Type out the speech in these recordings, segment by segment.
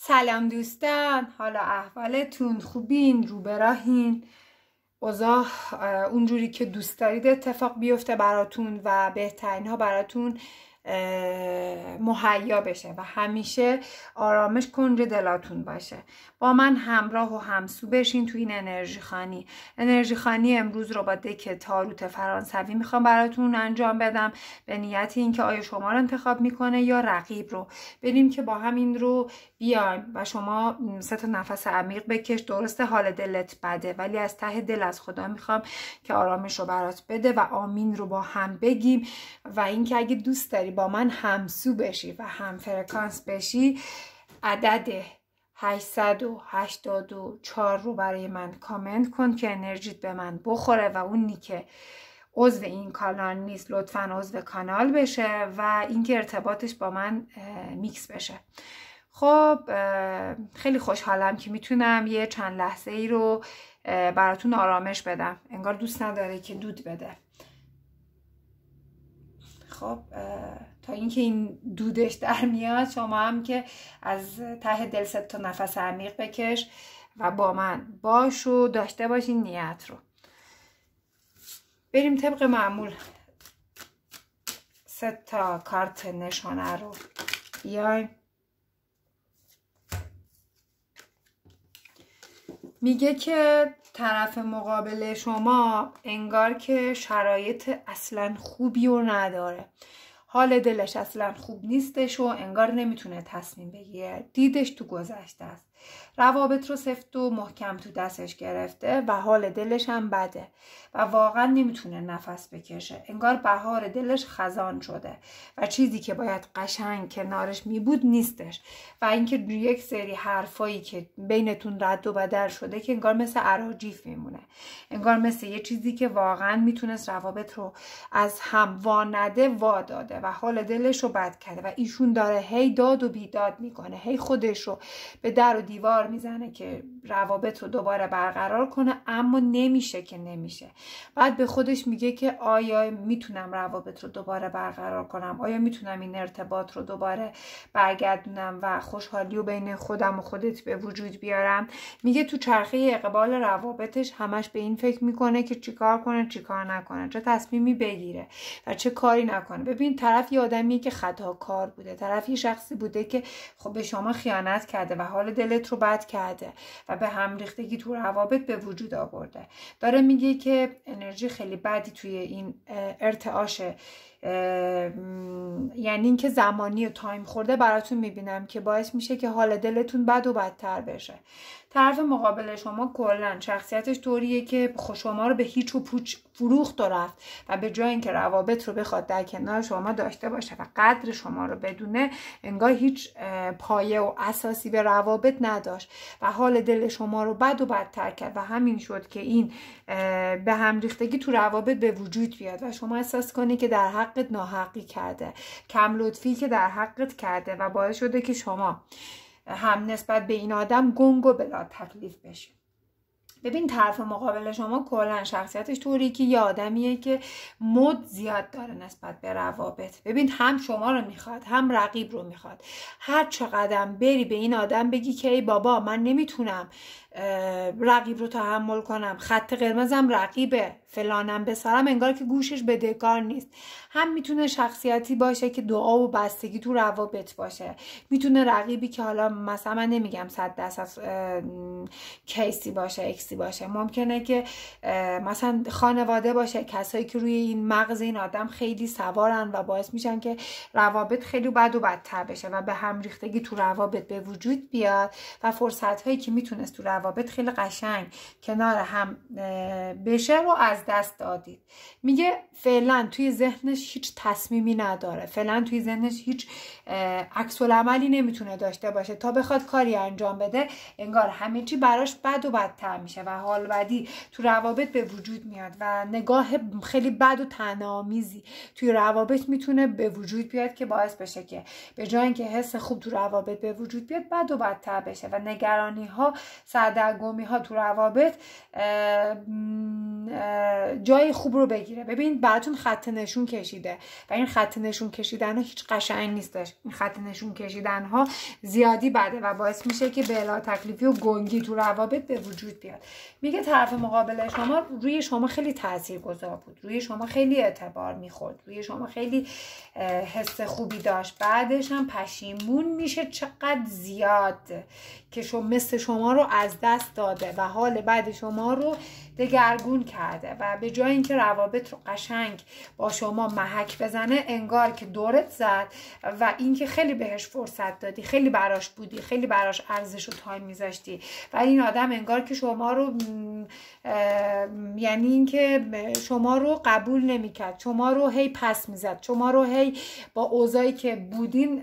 سلام دوستان، حالا احوالتون خوبین؟ رو به راهین؟ اوضاع اونجوری که دوست دارید اتفاق بیفته براتون و بهترین ها براتون مهیا بشه و همیشه آرامش کنج دلاتون باشه. با من همراه و همسو بشین تو این انرژی خانی امروز رو با دک تاروت فرانسوی میخوام براتون انجام بدم به نیت اینکه آیا شما رو انتخاب میکنه یا رقیب رو. بریم که با هم این رو بیایم و شما 3 نفس عمیق بکش. درسته حال دلت بده ولی از ته دل از خدا میخوام که آرامش رو برات بده و آمین رو با هم بگیم و اینکه اگه دوست داری با من همسو بشی و هم فرکانس بشی عدد 884 رو برای من کامنت کن که انرژیت به من بخوره و اونی که عضو این کانال نیست لطفاً عضو کانال بشه و اینکه ارتباطش با من میکس بشه. خب خیلی خوشحالم که میتونم یه چند لحظه ای رو براتون آرامش بدم. انگار دوست نداره که دود بده. خب تا اینکه این دودش در میاد شما هم که از ته دل 3 نفس عمیق بکش و با من باش و داشته باشین نیت رو. بریم طبق معمول 3 کارت نشانه رو بیایم. میگه که طرف مقابل شما انگار که شرایط اصلا خوبی رو نداره، حال دلش اصلا خوب نیستش و انگار نمیتونه تصمیم بگیره. دیدش تو گذشته است، روابط رو سفت و محکم تو دستش گرفته و حال دلش هم بده و واقعا نمیتونه نفس بکشه. انگار بهار دلش خزان شده و چیزی که باید قشنگ کنارش میبود نیستش و اینکه یک سری حرفایی که بینتون رد و بدل شده که انگار مثل اراجیف میمونه، انگار مثل یه چیزی که واقعا میتونست روابط رو از هم وانده واداده و حال دلش رو بد کرده و ایشون داره هی داد و بیداد میکنه، هی خودش رو به در و دیوار میزنه که روابط رو دوباره برقرار کنه اما نمیشه که نمیشه. بعد به خودش میگه که آیا میتونم روابط رو دوباره برقرار کنم، آیا میتونم این ارتباط رو دوباره برگردونم و خوشحالی رو بین خودم و خودت به وجود بیارم. میگه تو چرخه اقبال روابطش همش به این فکر میکنه که چیکار کنه چیکار نکنه، چه تصمیمی بگیره و چه کاری نکنه. ببین طرف یه آدمیه که خطاکار بوده، طرف یه شخصی بوده که خب به شما خیانت کرده و حال دلت رو بد کرده و به هم ریختگی تو روابط به وجود آورده. داره میگه که انرژی خیلی بدی توی این ارتعاشه، یعنی اینکه زمانی و تایم خورده براتون میبینم که باعث میشه که حال دلتون بد و بدتر بشه. طرف مقابل شما کلا شخصیتش طوریه که شما رو به هیچ و پوچ فروخت و رفت و به جای اینکه روابط رو بخواد در کنار شما داشته باشه و قدر شما رو بدونه، انگار هیچ پایه و اساسی به روابط نداشت و حال دل شما رو بد و بدتر کرد و همین شد که این به هم ریختگی تو روابط به وجود بیاد و شما احساس کنی که در حقت ناحقی کرده، کم لطفی که در حقت کرده و باعث شده که شما هم نسبت به این آدم گنگ و بلا تکلیف بشی. ببین طرف مقابل شما کلا شخصیتش طوری که یه آدمیه که مد زیاد داره نسبت به روابط. ببین هم شما رو میخواد هم رقیب رو میخواد. هر چقدر بری به این آدم بگی که ای بابا من نمیتونم رقیب رو تحمل کنم، خط قرمزم رقیبه، فلانم بسارم، انگار که گوشش بدهکار نیست. هم میتونه شخصیتی باشه که دعا و بستگی تو روابط باشه، میتونه رقیبی که حالا مثلا من نمیگم 100% کیسی باشه اکسی باشه، ممکنه که مثلا خانواده باشه، کسایی که روی این مغز این آدم خیلی سوارن و باعث میشن که روابط خیلی بد و بدتر بشه و به هم ریختگی تو روابط به وجود بیاد و فرصت هایی که میتونست تو روابط خیلی قشنگ کنار هم بشه رو از دست دادید. میگه فعلا توی ذهنش هیچ تصمیمی نداره، فعلا توی ذهنش هیچ عکس العملی نمیتونه داشته باشه تا بخواد کاری انجام بده. انگار همه چی براش بد و بدتر میشه و حال بدی تو روابط به وجود میاد و نگاه خیلی بد و طعنه‌آمیزی توی روابط میتونه به وجود بیاد که باعث بشه که به جای اینکه حس خوب تو روابط به وجود بیاد بد و بدتر بشه و نگرانی ها سردرگمی ها تو روابط جای خوب رو بگیره. ببین براتون خط نشون کشیده و این خط نشون کشیدن ها هیچ قشنگ نیستش. این خط نشون کشیدن ها زیادی بده و باعث میشه که بلا تکلیفی و گنگی تو روابط به وجود بیاد. میگه طرف مقابل شما روی شما خیلی تاثیرگذار بود، روی شما خیلی اعتبار میخورد، روی شما خیلی حس خوبی داشت، بعدش هم پشیمون میشه چقدر زیاد که مثل شما رو از دست داده و حال بعد شما رو دگرگون کرده و به جای اینکه روابط رو قشنگ با شما محک بزنه انگار که دورت زد و اینکه خیلی بهش فرصت دادی، خیلی براش بودی، خیلی براش ارزش و تایم میذاشتی و این آدم انگار که شما رو یعنی اینکه شما رو قبول نمیکرد، شما رو هی پس میزد، شما رو هی با اوضاعی که بودین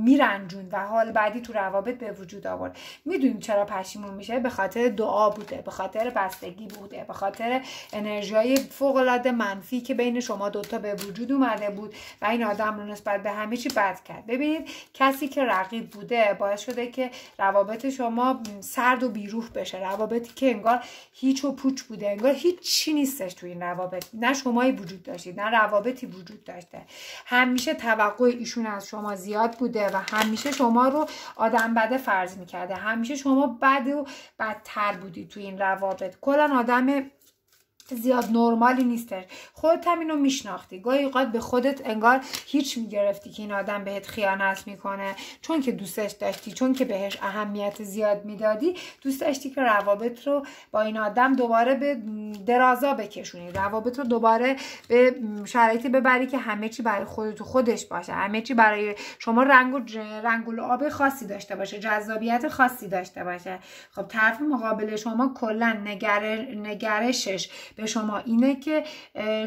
میرنجون و حال بعدی تو روابط به وجود آورد. میدونید چرا پشیمون میشه؟ به خاطر دعا بوده، به خاطر بستگی بوده، به خاطر انرژیای فوق العاده منفی که بین شما دوتا به وجود اومده بود و این آدم رو نسبت به همه چی بد کرد. ببینید کسی که رقیب بوده باعث شده که روابط شما سرد و بیروح بشه، روابطی که انگار هیچ و پوچ بوده، انگار هیچ چی نیستش تو این روابط، نه شمایی وجود داشتید نه روابطی وجود داشته. همیشه توقع ایشون از شما زیاد بوده و همیشه شما رو آدم بده فرض میکرده، همیشه شما بد و بدتر بودی تو این روابط. کلا آدم زیاد نرمالی نیستش. خودت هم اینو میشناختی، گاهی اوقات به خودت انگار هیچ میگرفتی که این آدم بهت خیانت میکنه، چون که دوستش داشتی، چون که بهش اهمیت زیاد میدادی، دوست داشتی که روابط رو با این آدم دوباره به درازا بکشونی، روابط رو دوباره به شرایطی ببری که همه چی برای خودت و خودش باشه، همه چی برای شما رنگ و لعاب خاصی داشته باشه، جذابیت خاصی داشته باشه. خب طرف مقابل شما کلا نگرشش به شما اینه که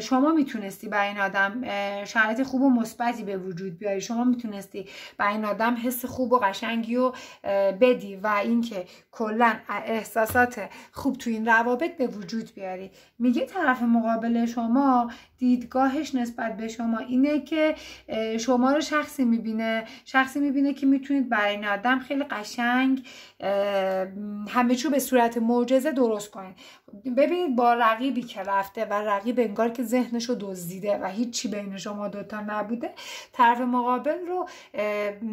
شما میتونستی با این آدم شرایط خوب و مثبتی به وجود بیاری، شما میتونستی با این آدم حس خوب و قشنگی رو بدی و اینکه کلا احساسات خوب تو این روابط به وجود بیاری. میگه طرف مقابل شما دیدگاهش نسبت به شما اینه که شما رو شخصی میبینه که میتونید برای این آدم خیلی قشنگ همه چیو به صورت معجزه درست کنید. ببینید با رقیبی که رفته و رقیب انگار که ذهنش رو دزدیده و هیچی بین شما دوتا نبوده، طرف مقابل رو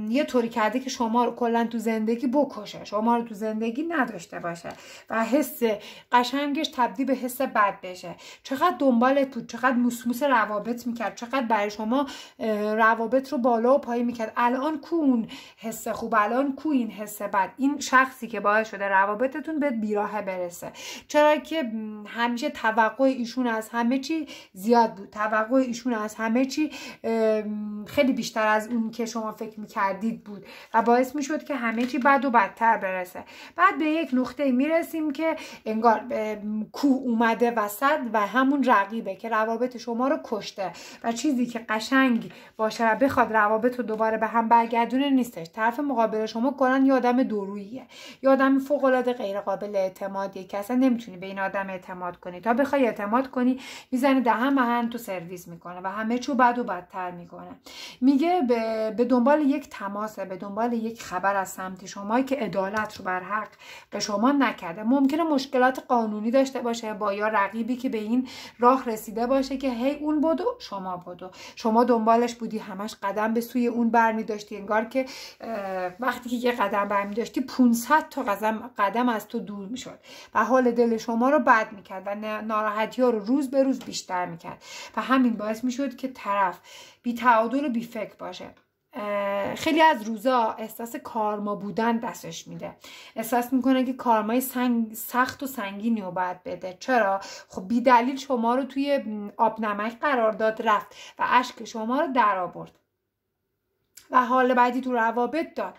یه طوری کرده که شما رو کلا تو زندگی بکشه، شما رو تو زندگی نداشته باشه و حس قشنگش تبدیل به حس بد بشه. چقدر دنبالت بود، چقدر موسموس روابط میکرد، چقدر برای شما روابط رو بالا و پایین میکرد. الان کو اون حس خوب، الان کو این حس بد؟ این شخصی که باعث شده روابطتون به بیراهه برسه. چرا که همیشه توقع ایشون از همه چی زیاد بود، توقع ایشون از همه چی خیلی بیشتر از اون که شما فکر میکردید بود و باعث میشد که همه چی بد و بدتر برسه. بعد به یک نقطه میرسیم که انگار کو اومده وسط و همون رقیبه که روابط شما رو کشته و چیزی که قشنگ باشه و بخواد روابط رو دوباره به هم برگردونه نیستش. طرف مقابل شما کلا یه آدم دوروییه، یه آدم فوق العاده غیر قابل اعتمادیه که اصلا نمیتونی به این آدم اعتماد کنی. تا بخوای اعتماد کنی میزنه دهن مهن تو سرویس میکنه و همه چیو بد و بدتر میکنه. میگه به دنبال یک تماسه، به دنبال یک خبر از سمت شما که عدالت رو بر حق به شما نکرده. ممکنه مشکلات قانونی داشته باشه با یا رقیبی که به این راه رسیده باشه که هی اون بدو شما بدو، شما دنبالش بودی، همش قدم به سوی اون برمی داشتی، انگار که وقتی که یه قدم برمی داشتی 500 تا قدم از تو دور میشد و حال دل شما رو بد میکرد و ناراحتی ها رو روز به روز بیشتر میکرد و همین باعث میشد که طرف بی تعادل و بی فکر باشه. خیلی از روزا احساس کارما بودن دستش میده، احساس میکنه که کارمای سخت و سنگینی رو باید بده. چرا؟ خب بی دلیل شما رو توی آب نمک قرار داد، رفت و اشک شما رو در آورد و حال بعدی تو روابط داد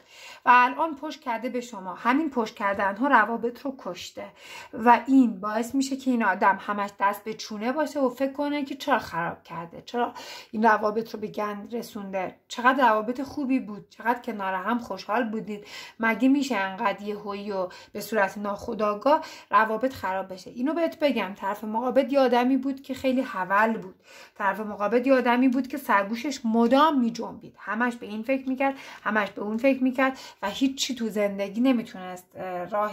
و الان پشت کرده به شما. همین پشت کردن ها روابط رو کشته و این باعث میشه که این آدم همش دست به چونه باشه و فکر کنه که چرا خراب کرده، چرا این روابط رو به گند رسونده، چقدر روابط خوبی بود، چقدر کنار هم خوشحال بودید، مگه میشه انقدر یهویی و به صورت ناخودآگاه روابط خراب بشه؟ اینو بهت بگم، طرف مقابل یه آدمی بود که خیلی حول بود، طرف مقابل یه آدمی بود که سرگوشش مدام میجنبید، همش به این این فکر میکرد، همش به اون فکر میکرد و هیچی تو زندگی نمیتونست راه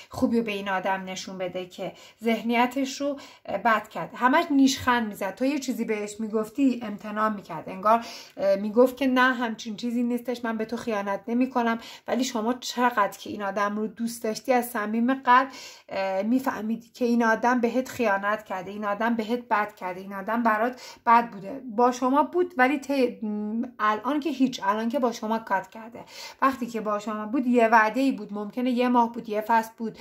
خوبی به این آدم نشون بده که ذهنیتش رو بد کرد. همش نیشخند میزد. تو یه چیزی بهش میگفتی امتناع میکرد، انگار میگفت که نه همچین چیزی نیستش، من به تو خیانت نمیکنم. ولی شما چقدر که این آدم رو دوست داشتی از صمیم قلب میفهمیدی که این آدم بهت خیانت کرده، این آدم بهت بد کرده، این آدم برات بد بوده. با شما بود ولی الان که هیچ، الان که با شما کات کرده. وقتی که با شما بود یه وعده‌ای بود، ممکنه یه ماه بود، یه فصل بود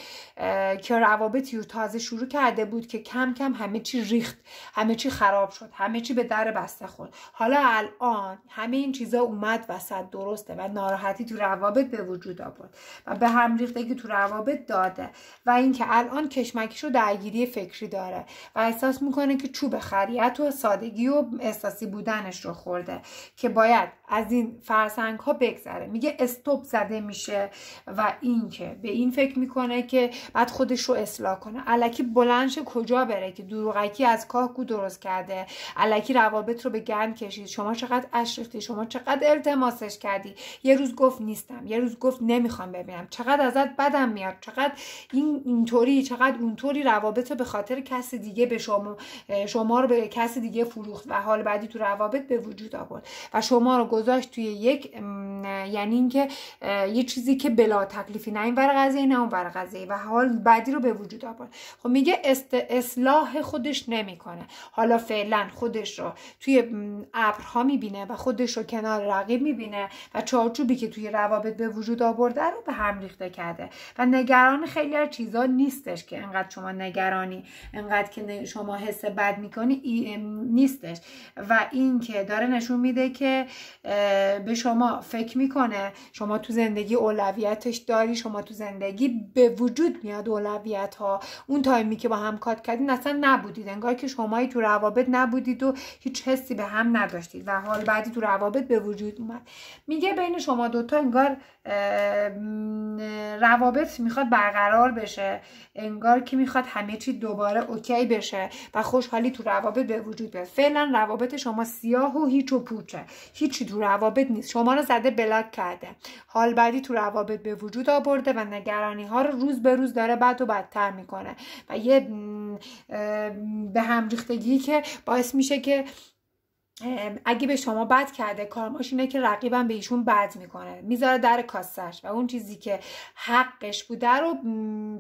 که روابطی رو تازه شروع کرده بود که کم کم همه چی ریخت، همه چی خراب شد، همه چی به در بسته خورد. حالا الان همه این چیزا اومد وسط، درسته، و ناراحتی تو روابط به وجود آورد و به هم ریختگی تو روابط داده و اینکه الان کشمکش و درگیری فکری داره و احساس میکنه که چوب خریت و سادگی و احساسی بودنش رو خورده که باید از این فرسنگ ها بگذره. میگه استوب زده میشه و اینکه به این فکر میکنه که بعد خودش رو اصلاح کنه. الکی بلندش کجا بره که دروغکی از کاهگو درست کرده، الکی روابط رو به گند کشید. شما چقدر اش ریختی، شما چقدر التماسش کردی، یه روز گفت نیستم، یه روز گفت نمیخوام ببینم، چقدر ازت بدم میاد، چقدر اینطوری، چقدر اونطوری. روابط رو به خاطر کسی دیگه به شما رو به کسی دیگه فروخت و حال بعدی تو روابط به وجود آورد و شما رو گذاشت توی یک، یعنی اینکه یه چیزی که بلا تکلیفی، نه این ور قضیه نه اون ور قضیه، و حال بعدی رو به وجود آورد. خب میگه اصلاح خودش نمیکنه. حالا فعلا خودش رو توی ابرها میبینه و خودش رو کنار رقیب میبینه و چارچوبی که توی روابط به وجود آورده رو به هم ریخته کرده و نگران خیلی از چیزا نیستش که انقدر شما نگرانی، انقدر که شما حس بد میکنی نیستش. و این که داره نشون میده که به شما فکر میکنه، شما تو زندگی اولویتش داری، شما تو زندگی به وجود میاد اولویت ها. اون تایمی که با هم کات کردین اصلا نبودید، انگار که شمایی تو روابط نبودید و هیچ حسی به هم نداشتید و حال بعدی تو روابط به وجود اومد. میگه بین شما دوتا انگار روابط میخواد برقرار بشه، انگار که میخواد همه چی دوباره اوکی بشه و خوشحالی تو روابط به وجود بیاد. فعلا روابط شما سیاه و هیچ و پوچه، هیچی تو روابط نیست، شما رو زده بلاک کرده، حال بعدی تو روابط به وجود آورده و نگرانی ها رو روز به روز داره بد و بدتر میکنه و یه به هم ریختگی که باعث میشه که اگه به شما بد کرده، کارماش اینه که رقیبم به ایشون بد میکنه، میذاره در کاسش و اون چیزی که حقش بوده رو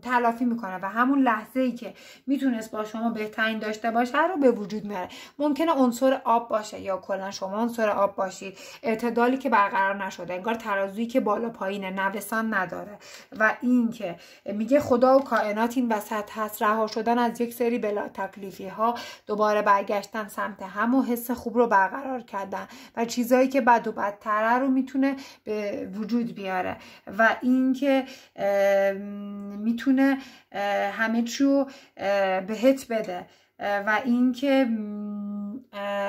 تلافی میکنه و همون لحظه ای که میتونست با شما بهترین داشته باشه رو به وجود میاره. ممکنه عنصر آب باشه یا کلا شما عنصر آب باشید، اعتدالی که برقرار نشده، انگار ترازویی که بالا پایینه، نوسان نداره و این که میگه خدا و کائنات این وسط هست، رها شدن از یک سری بلا تکلیفی ها، دوباره برگشتن سمت هم و حس خوب رو برقرار کردن و چیزایی که بد و بدتره رو میتونه به وجود بیاره و این که میتونه همه چی رو بهت بده و این که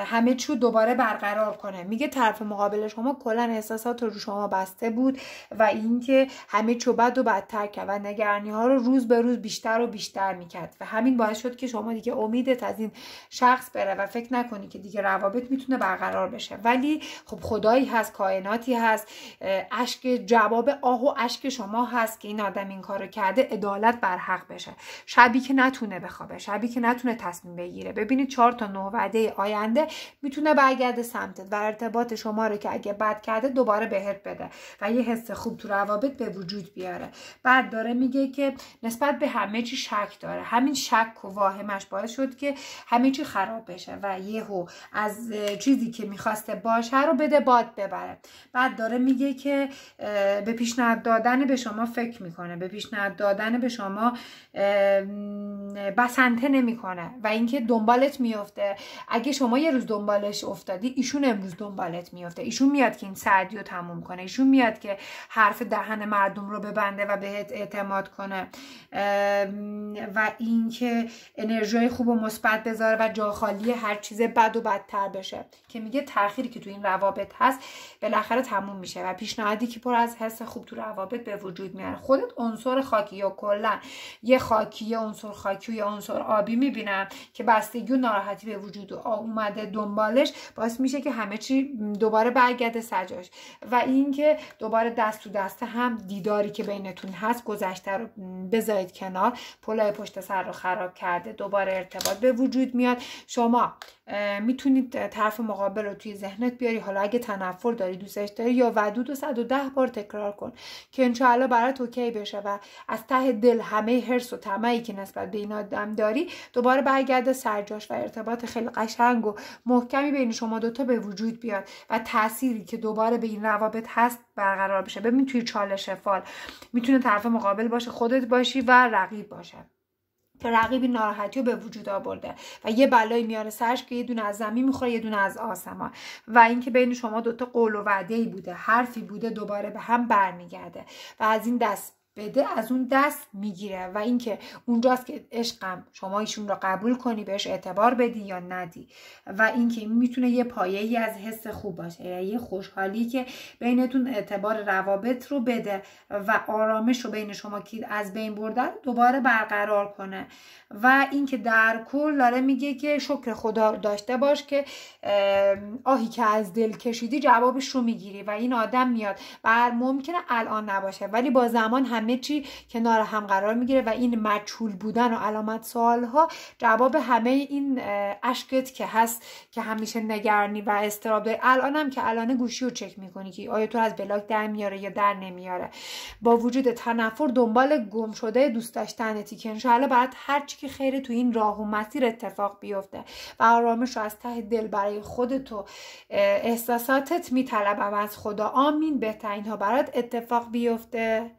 همه چی رو دوباره برقرار کنه. میگه طرف مقابل شما کلا احساسات رو شما بسته بود و این که همه چی بد و بدتر کرد و نگرانی ها رو روز به روز بیشتر و بیشتر میکرد و همین باعث شد که شما دیگه امیدت از این شخص بره و فکر نکنی که دیگه روابط میتونه برقرار بشه. ولی خب خدایی هست، کائناتی هست، اشک جواب آه و اشک شما هست که این آدم این کارو کرده عدالت بر حق بشه. شبی که نتونه بخوابه، شبی که نتونه تصمیم بگیره، ببینید 4 تا 9 وعده آینده میتونه برگرده سمتت و ارتباط شما رو که اگه بد کرده دوباره بهت بده و یه حس خوب تو روابط به وجود بیاره. بعد داره میگه که نسبت به همه چی شک داره، همین شک و واهمش باعث شد که همه چی خراب بشه و یهو از چیزی که میخواسته باشه رو بده باد ببره. بعد داره میگه که به پیشنهاد دادن به شما فکر میکنه، به پیشنهاد دادن به شما بسنته نمیکنه و اینکه دنبالت میفته. اگه شما یه روز دنبالش افتادی، ایشون امروز دنبالت میفته، ایشون میاد که این سعدی رو تموم کنه، ایشون میاد که حرف دهن مردم رو ببنده و بهت اعتماد کنه و اینکه انرژی خوب و مثبت بذاره و جا خالی هر چیز بد و بدتر بشه. که میگه تأخیری که تو این روابط هست بالاخره تموم میشه و پیشنهادی که پر از حس خوب تو روابط به وجود میاره. خودت عنصر خاکی یا کلا یه خاکی، یه عنصر خاکی و یه عنصر آبی میبینم که بستگی و ناراحتی به وجود اومده دنبالش باعث میشه که همه چی دوباره برگرده سجاش. و اینکه دوباره دست تو دست هم دیداری که بینتون هست گذشته رو بذارید کنار، پلای پشت سر رو خراب کرده، دوباره ارتباط به وجود میاد. شما میتونید طرف مقابل رو توی ذهنت بیاری، حالا اگه تنفر داری دوستش داری یا ودود و 110 بار تکرار کن که انشاءالله برات اوکی بشه و از ته دل همه حرص و طمعی که نسبت به این آدم داری دوباره برگرده سرجاش و ارتباط خیلی قشنگ و محکمی بین شما دوتا به وجود بیاد و تأثیری که دوباره به این روابط هست برقرار بشه. ببین توی چالش فال میتونه طرف مقابل باشه، خودت باشی و رقیب باشه که رقیبی ناراحتی رو به وجود آورده و یه بلایی میاره سرش که یه دونه از زمین میخوره یه دونه از آسمان، و اینکه بین شما دوتا قول و وعده‌ای بوده، حرفی بوده، دوباره به هم برمیگرده و از این دست بده از اون دست میگیره. و اینکه اونجاست که عشقم شما ایشون رو قبول کنی، بهش اعتبار بدی یا ندی. و اینکه میتونه یه پایه‌ای از حس خوب باشه، یه خوشحالی که بینتون اعتبار روابط رو بده و آرامش رو بین شما که از بین برده دوباره برقرار کنه. و اینکه در کل داره میگه که شکر خدا داشته باش که آهی که از دل کشیدی جوابش رو میگیری و این آدم میاد و ممکنه الان نباشه ولی با زمان همه چی کنار هم قرار میگیره و این مجهول بودن و علامت سوالها جواب همه این اشکت که هست که همیشه نگرانی و اضطراب داری. الانم که الان گوشی رو چک میکنی که آیا تو از بلاک در میاره یا در نمیاره، با وجود تنفر دنبال گم شده دوست داشتنتی که انشاءالله برات هر چی که خیره تو این راه و مسیر اتفاق بیفته و آرامش رو از ته دل برای خودت و احساساتت میطلبم از خدا. آمین. بهترین ها برات اتفاق بیفته.